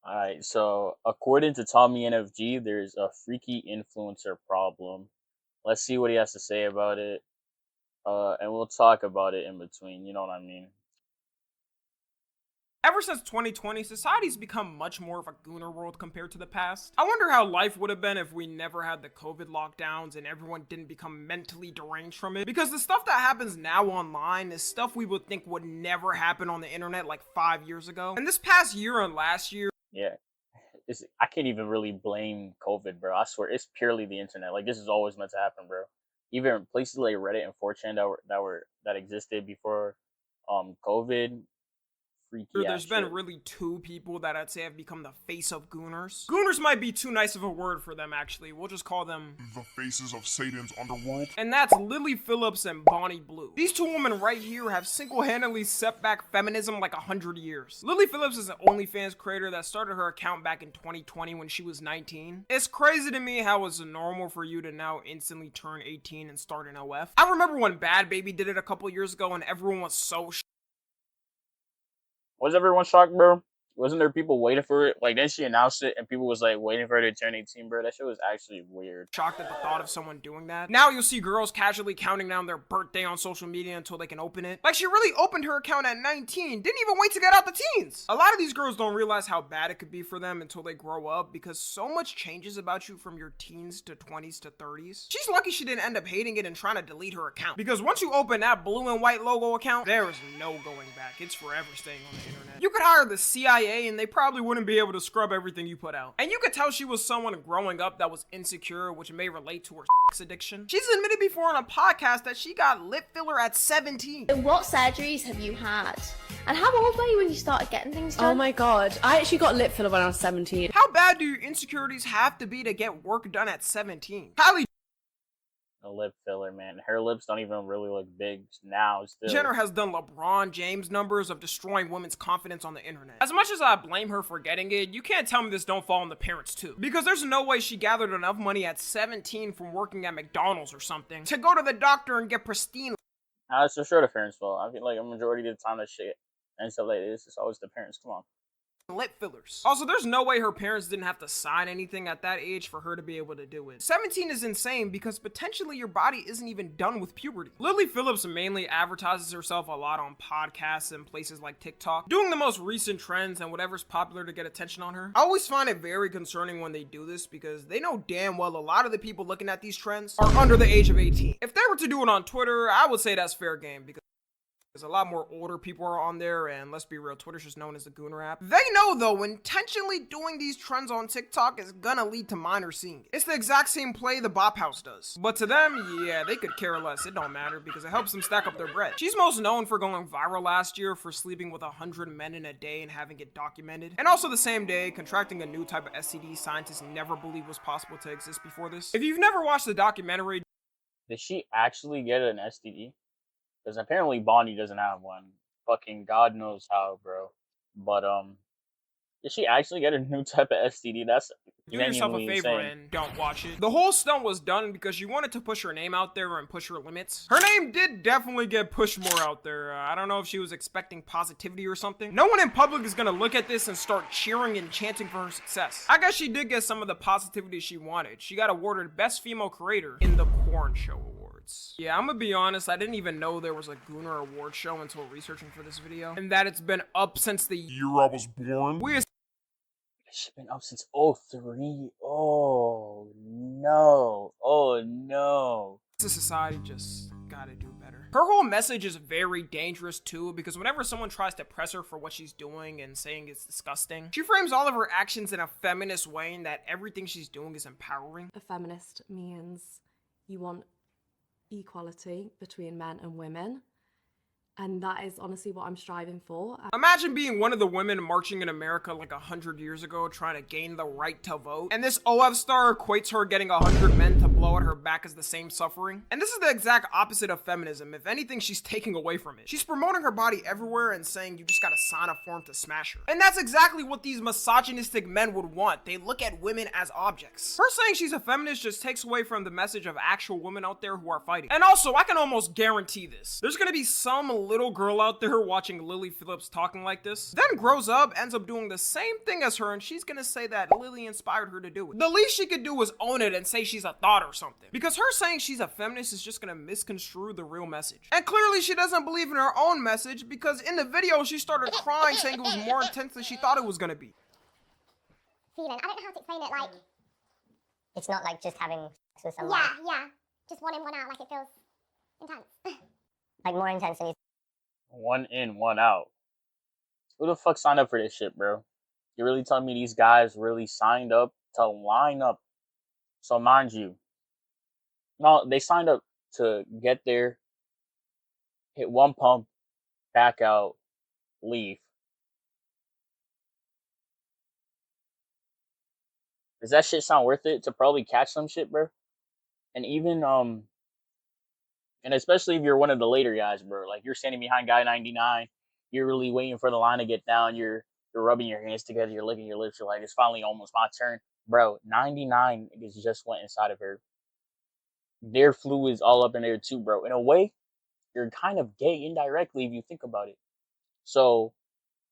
Alright, so according to Tommy NFG, there's a freaky influencer problem. Let's see what he has to say about it. And we'll talk about it in between. You know what I mean? Ever since 2020, society's become much more of a gooner world compared to the past. I wonder how life would have been if we never had the COVID lockdowns and everyone didn't become mentally deranged from it. Because the stuff that happens now online is stuff we would think would never happen on the internet like 5 years ago. And this past year and last year, Yeah. I can't even really blame COVID, bro. I swear it's purely the internet. Like this is always meant to happen, bro. Even places like Reddit and 4chan that existed before COVID, freaky ass there's been shit. really two people that I'd say have become the face of gooners. Gooners might be too nice of a word for them, actually. We'll just call them the faces of Satan's underworld. And that's Lily Phillips and Bonnie Blue. These two women right here have single-handedly set back feminism like 100 years. Lily Phillips is an OnlyFans creator that started her account back in 2020 when she was 19. It's crazy to me how it's normal for you to now instantly turn 18 and start an OF. I remember when Bad Baby did it a couple years ago and everyone was so Was everyone shocked, bro? Wasn't there people waiting for it? Like, then she announced it, and people was like waiting for her to turn 18, bro. That shit was actually weird. shocked at the thought of someone doing that. Now you'll see girls casually counting down their birthday on social media until they can open it. Like she really opened her account at 19, didn't even wait to get out the teens. A lot of these girls don't realize how bad it could be for them until they grow up because so much changes about you from your teens to 20s to 30s. She's lucky she didn't end up hating it and trying to delete her account. Because once you open that blue and white logo account, there is no going back. It's forever staying on the internet. You could hire the CIA and they probably wouldn't be able to scrub everything you put out. And you could tell she was someone growing up that was insecure, which may relate to her sex addiction. She's admitted before on a podcast that she got lip filler at 17. What surgeries have you had? And how old were you when you started getting things done? Oh my god, I actually got lip filler when I was 17. How bad do your insecurities have to be to get work done at 17? Kylie A lip filler, man. Her lips don't even really look big now. Still, Jenner has done LeBron James numbers of destroying women's confidence on the internet. As much as I blame her for getting it, you can't tell me this don't fall on the parents too. Because there's no way she gathered enough money at 17 from working at McDonald's or something to go to the doctor and get pristine. it's for sure the parents' fault. I feel like a majority of the time that shit and stuff like this, it's always the parents. Come on. Lip fillers. Also, there's no way her parents didn't have to sign anything at that age for her to be able to do it. 17 is insane because potentially your body isn't even done with puberty. Lily Phillips mainly advertises herself a lot on podcasts and places like TikTok, doing the most recent trends and whatever's popular to get attention on her. I always find it very concerning when they do this because they know damn well a lot of the people looking at these trends are under the age of 18. If they were to do it on Twitter, I would say that's fair game because a lot more older people are on there, and let's be real, Twitter's just known as the Gooner app. They know, though, intentionally doing these trends on TikTok is gonna lead to minors seeing it. It's the exact same play the Bop House does. But to them, yeah, they could care less. It don't matter because it helps them stack up their bread. She's most known for going viral last year for sleeping with 100 men in a day and having it documented. And also the same day, contracting a new type of STD scientists never believed was possible to exist before this. If you've never watched the documentary, Did she actually get an STD? Because apparently Bonnie doesn't have one. Fucking God knows how, bro. But did she actually get a new type of STD? That's do yourself a genuinely favor insane. and don't watch it. The whole stunt was done because she wanted to push her name out there and push her limits. Her name did definitely get pushed more out there. I don't know if she was expecting positivity or something. No one in public is gonna look at this and start cheering and chanting for her success. I guess she did get some of the positivity she wanted. She got awarded Best Female Creator in the Corn Show Awards. Yeah, I'm gonna be honest, I didn't even know there was a Gooner Award show until researching for this video. And that it's been up since the Year I was born. She's been up since '03. Oh no. Oh no. The society just gotta do better. Her whole message is very dangerous too, because whenever someone tries to press her for what she's doing and saying it's disgusting, she frames all of her actions in a feminist way and that everything she's doing is empowering. A feminist means you want equality between men and women. And that is honestly what I'm striving for. Imagine being one of the women marching in America like 100 years ago trying to gain the right to vote. And this OF star equates her getting 100 men to blow at her back as the same suffering. And this is the exact opposite of feminism. If anything, she's taking away from it. She's promoting her body everywhere and saying you just gotta sign a form to smash her. And that's exactly what these misogynistic men would want. They look at women as objects. Her saying she's a feminist just takes away from the message of actual women out there who are fighting. And also, I can almost guarantee this. There's gonna be some little girl out there watching Lily Phillips talking like this, then grows up, ends up doing the same thing as her, and she's gonna say that Lily inspired her to do it. The least she could do was own it and say she's a thought or something. Because her saying she's a feminist is just gonna misconstrue the real message. And clearly she doesn't believe in her own message, because in the video she started crying saying it was more intense than she thought it was gonna be. Feeling. I don't know how to explain it, like... It's not like just having sex with someone. Yeah. Just one in, one out, like it feels intense. Like more intense than you... One in, one out. Who the fuck signed up for this shit, bro? You really telling me these guys really signed up to line up? So mind you, no, they signed up to get there, hit one pump, back out, leave. Does that shit sound worth it to probably catch some shit, bro? And even and especially if you're one of the later guys, bro. Like you're standing behind guy 99, you're really waiting for the line to get down. You're rubbing your hands together, you're licking your lips. You're like, it's finally almost my turn, bro. 99 niggas just went inside of her. Their fluids all up in there too, bro. In a way, you're kind of gay indirectly if you think about it. So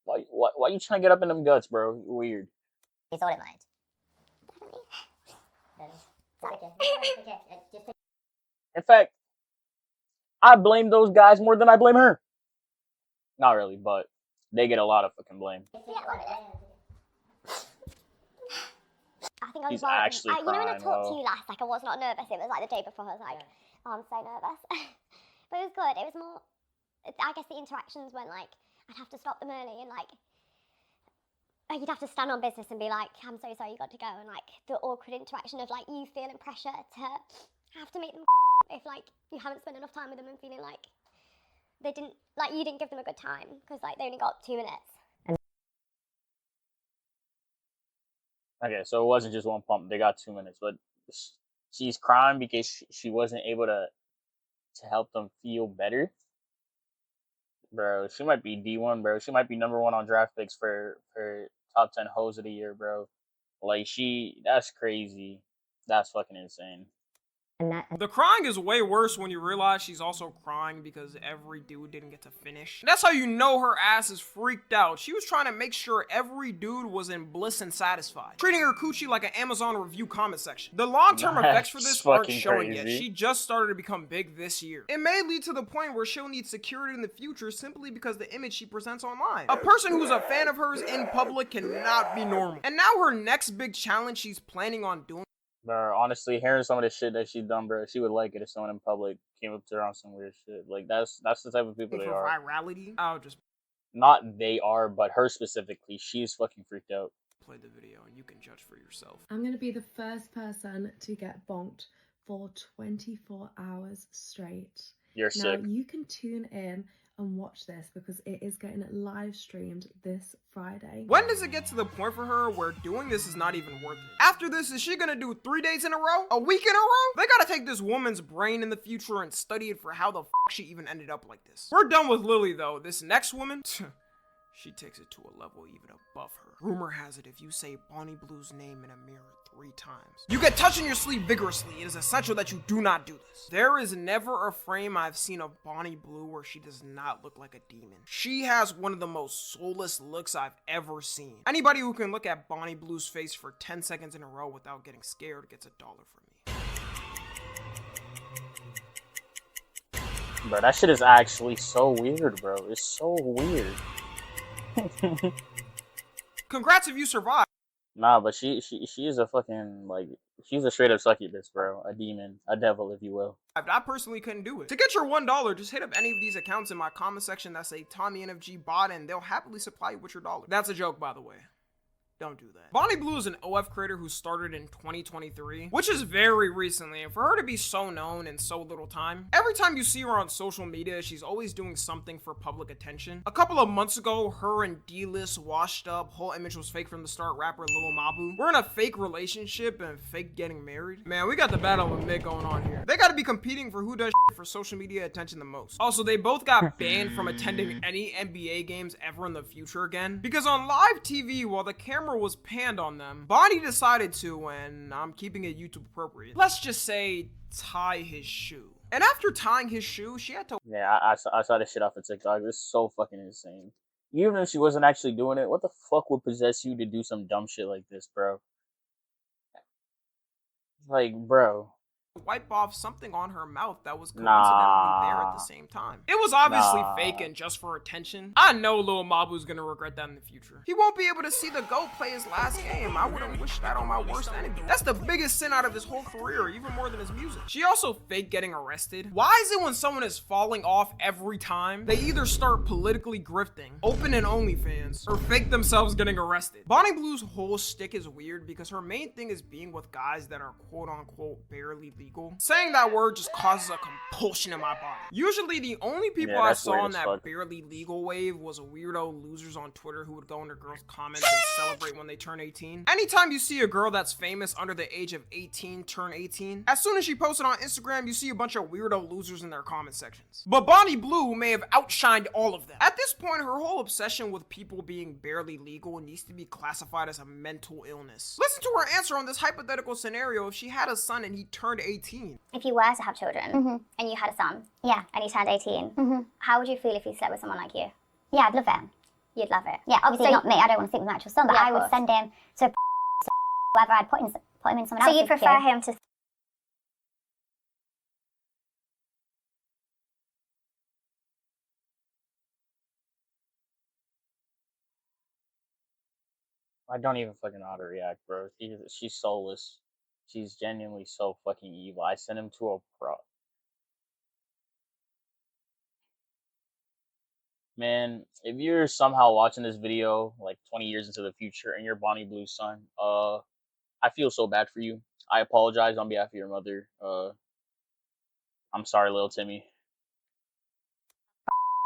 why you trying to get up in them guts, bro? You're weird. You thought it might. In fact, I blame those guys more than I blame her. Not really, but they get a lot of fucking blame. I think I was He's like, actually you know when I crying, talked to though. you last, like I was not nervous. It was like the day before. I was like, oh, I'm so nervous. But it was good. It was more, I guess the interactions when like I'd have to stop them early and like you'd have to stand on business and be like, I'm so sorry, you got to go, and like the awkward interaction of like you feeling pressure to have to meet them if like you haven't spent enough time with them and feeling like they didn't, like you didn't give them a good time because like they only got 2 minutes. Okay, so it wasn't just one pump. They got 2 minutes, but she's crying because she wasn't able to help them feel better. Bro, she might be D1, bro. She might be #1 on draft picks for top 10 hoes of the year, bro. Like that's crazy. That's fucking insane. And that... The crying is way worse when you realize she's also crying because every dude didn't get to finish. That's how you know her ass is freaked out. She was trying to make sure every dude was in bliss and satisfied, treating her coochie like an Amazon review comment section. The long-term effects for this aren't fucking showing yet. crazy. She just started to become big this year. It may lead to the point where she'll need security in the future simply because the image she presents online. A person who's a fan of hers in public cannot be normal. And now her next big challenge she's planning on doing. Bro, honestly, hearing some of the shit that she's done, bro, she would like it if someone in public came up to her on some weird shit. Like that's the type of people they For are. virality, I'll just Not they are, but her specifically. She's fucking freaked out. play the video and you can judge for yourself. I'm going to be the first person to get bonked for 24 hours straight. You're Now, sick. you can tune in and watch this because it is getting live streamed this Friday. When does it get to the point for her where doing this is not even worth it? After this, is she gonna do 3 days in a row? A week in a row? They gotta take this woman's brain in the future and study it for how the fuck she even ended up like this. We're done with Lily though. This next woman, she takes it to a level even above her. Rumor has it if you say Bonnie Blue's name in a mirror 3 times, you get touched in your sleep vigorously. It is essential that you do not do this. There is never a frame I've seen of Bonnie Blue where she does not look like a demon. She has one of the most soulless looks I've ever seen. Anybody who can look at Bonnie Blue's face for 10 seconds in a row without getting scared gets $1 from me. Bro, that shit is actually so weird, bro. It's so weird. Congrats if you survived. Nah, but she is a fucking, like, she's a straight up succubus, bro. A demon. A devil, if you will. I personally couldn't do it. To get your $1, just hit up any of these accounts in my comment section that say Tommy NFG bot and they'll happily supply you with your $1. That's a joke, by the way. Don't do that. Bonnie Blue is an OF creator who started in 2023, which is very recently, and for her to be so known in so little time, every time you see her on social media, she's always doing something for public attention. A couple of months ago, her and D-list washed up, whole image was fake from the start, rapper Lil Mabu were in a fake relationship and fake getting married. Man, we got the battle of mid going on here. They gotta be competing for who does shit for social media attention the most. Also, they both got banned from attending any NBA games ever in the future again, because on live TV, while the camera was panned on them, Bonnie decided to, and I'm keeping it YouTube appropriate, let's just say tie his shoe. And after tying his shoe, she had to Yeah, I saw this shit off of TikTok. This is so fucking insane. Even if she wasn't actually doing it, what the fuck would possess you to do some dumb shit like this, bro? Like, bro, wipe off something on her mouth that was coincidentally there at the nah, same time. It was obviously fake nah. and just for attention. I know Lil Mabu's gonna regret that in the future. He won't be able to see the GOAT play his last game. I wouldn't wish that on my worst enemy. That's the biggest sin out of his whole career, even more than his music. She also faked getting arrested. Why is it when someone is falling off every time, they either start politically grifting, open an OnlyFans, or fake themselves getting arrested? Bonnie Blue's whole shtick is weird because her main thing is being with guys that are quote unquote barely legal. Saying that word just causes a compulsion in my body. Usually the only people Yeah, I that's saw weird on as that fuck. barely legal wave was weirdo losers on Twitter who would go into girls' comments and celebrate when they turn 18. Anytime you see a girl that's famous under the age of 18 turn 18, as soon as she posted on Instagram, you see a bunch of weirdo losers in their comment sections. But Bonnie Blue may have outshined all of them. At this point, her whole obsession with people being barely legal needs to be classified as a mental illness. Listen to her answer on this hypothetical scenario if she had a son and he turned 18. If you were to have children and you had a son, and he turned 18, how would you feel if he slept with someone like you? Yeah, I'd love it. You'd love it. Yeah, obviously not me. I don't want to sleep with my actual son, but I would send him to whoever I'd put him in someone else. So you'd prefer him to? I don't even fucking know how to react, bro. She's soulless. She's genuinely so fucking evil. I sent him to a pro. Man, if you're somehow watching this video like 20 years into the future and you're Bonnie Blue's son, I feel so bad for you. I apologize on behalf of your mother. I'm sorry, little Timmy.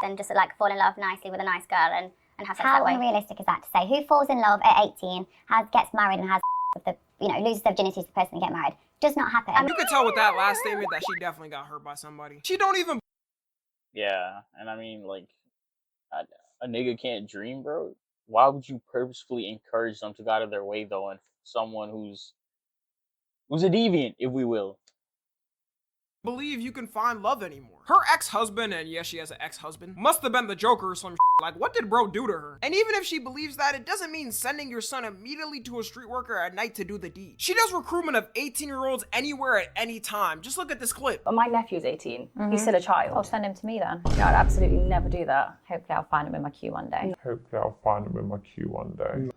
Then just like fall in love nicely with a nice girl and have sex that way. How unrealistic is that to say? Who falls in love at 18, gets married and has with the, loses their virginity to the person they get married? Does not happen. You could tell with that last statement that she definitely got hurt by somebody. She don't even Yeah, and I mean, like, a nigga can't dream, bro. Why would you purposefully encourage them to go out of their way, though, and someone who's a deviant, if we will? believe you can find love anymore. Her ex-husband, and yes, she has an ex-husband, must have been the Joker or some shit. Like, what did bro do to her? And even if she believes that, it doesn't mean sending your son immediately to a street worker at night to do the deed. She does recruitment of 18-year-olds anywhere at any time. Just look at this clip. My nephew's 18. He's still a child. I'll send him to me then. Yeah, I'd absolutely never do that. Hopefully I'll find him in my queue one day. Hopefully I'll find him in my queue one day.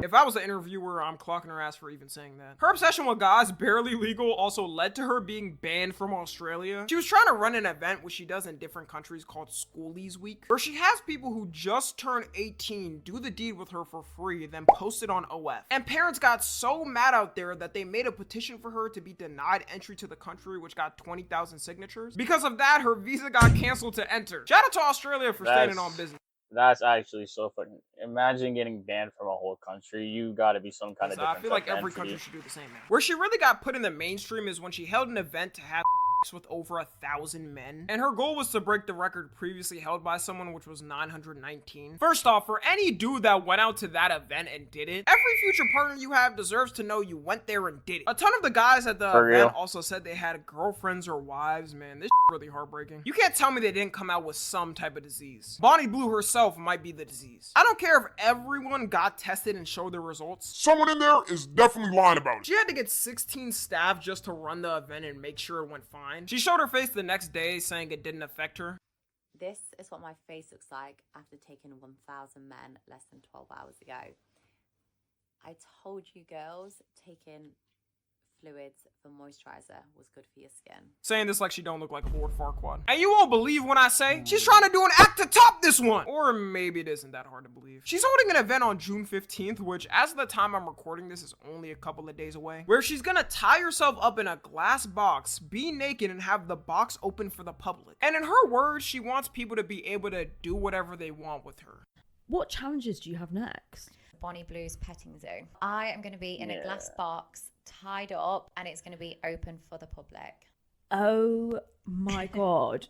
If I was the interviewer, I'm clocking her ass for even saying that. Her obsession with guys barely legal also led to her being banned from Australia. She was trying to run an event, which she does in different countries, called Schoolies Week, where she has people who just turned 18 do the deed with her for free, then post it on OF. And parents got so mad out there that they made a petition for her to be denied entry to the country, which got 20,000 signatures. Because of that, her visa got canceled to enter. Shout out to Australia for standing on business. That's actually so fucking. Imagine getting banned from a whole country. You gotta be some kind of different. I feel like every country should do the same now. Where she really got put in the mainstream is when she held an event to have with over 1,000 men, and her goal was to break the record previously held by someone, which was 919. First off, for any dude that went out to that event and did it, every future partner you have deserves to know you went there and did it. A ton of the guys at the event also said they had girlfriends or wives. Man, this is really heartbreaking. You can't tell me they didn't come out with some type of disease. Bonnie Blue herself might be the disease. I don't care if everyone got tested and showed their results. Someone in there is definitely lying about it. She had to get 16 staff just to run the event and make sure it went fine. She showed her face the next day saying it didn't affect her. This is what my face looks like after taking 1,000 men less than 12 hours ago. I told you girls, taking fluids for moisturizer was good for your skin. Saying this like she don't look like Lord Farquaad. And you won't believe when I say she's trying to do an act to top this one. Or maybe it isn't that hard to believe. She's holding an event on June 15th, which as of the time I'm recording this is only a couple of days away, where she's gonna tie herself up in a glass box, be naked, and have the box open for the public. And in her words, she wants people to be able to do whatever they want with her. What challenges do you have next? Bonnie Blue's petting zoo. I am going to be in a glass box, tied up, and it's going to be open for the public. Oh my god.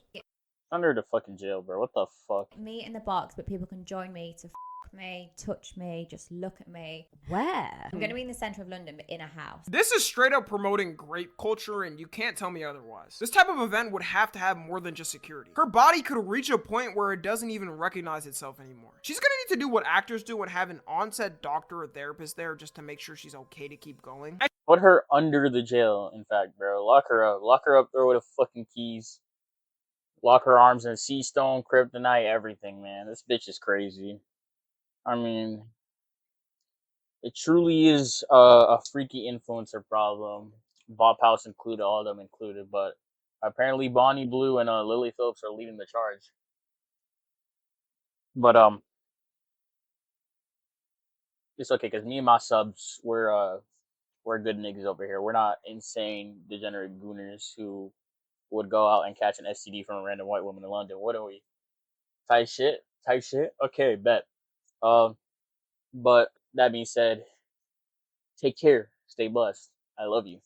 Under the fucking jail, bro. What the fuck? Me in the box, but people can join me to me, touch me, just look at me. Where? I'm going to be in the centre of London, but in a house. This is straight up promoting grape culture, and you can't tell me otherwise. This type of event would have to have more than just security. Her body could reach a point where it doesn't even recognize itself anymore. She's gonna need to do what actors do and have an on-set doctor or therapist there just to make sure she's okay to keep going. Put her under the jail, in fact, bro. Lock her up. Lock her up there with the fucking keys. Lock her arms in sea stone, kryptonite, everything, man. This bitch is crazy. I mean, it truly is a freaky influencer problem. Bob House included, all of them included, but apparently Bonnie Blue and Lily Phillips are leading the charge. But it's okay because me and my subs, we're good niggas over here. We're not insane, degenerate gooners who would go out and catch an STD from a random white woman in London. What are we? Tight shit? Tight shit? Okay, bet. But that being said, take care. Stay blessed. I love you.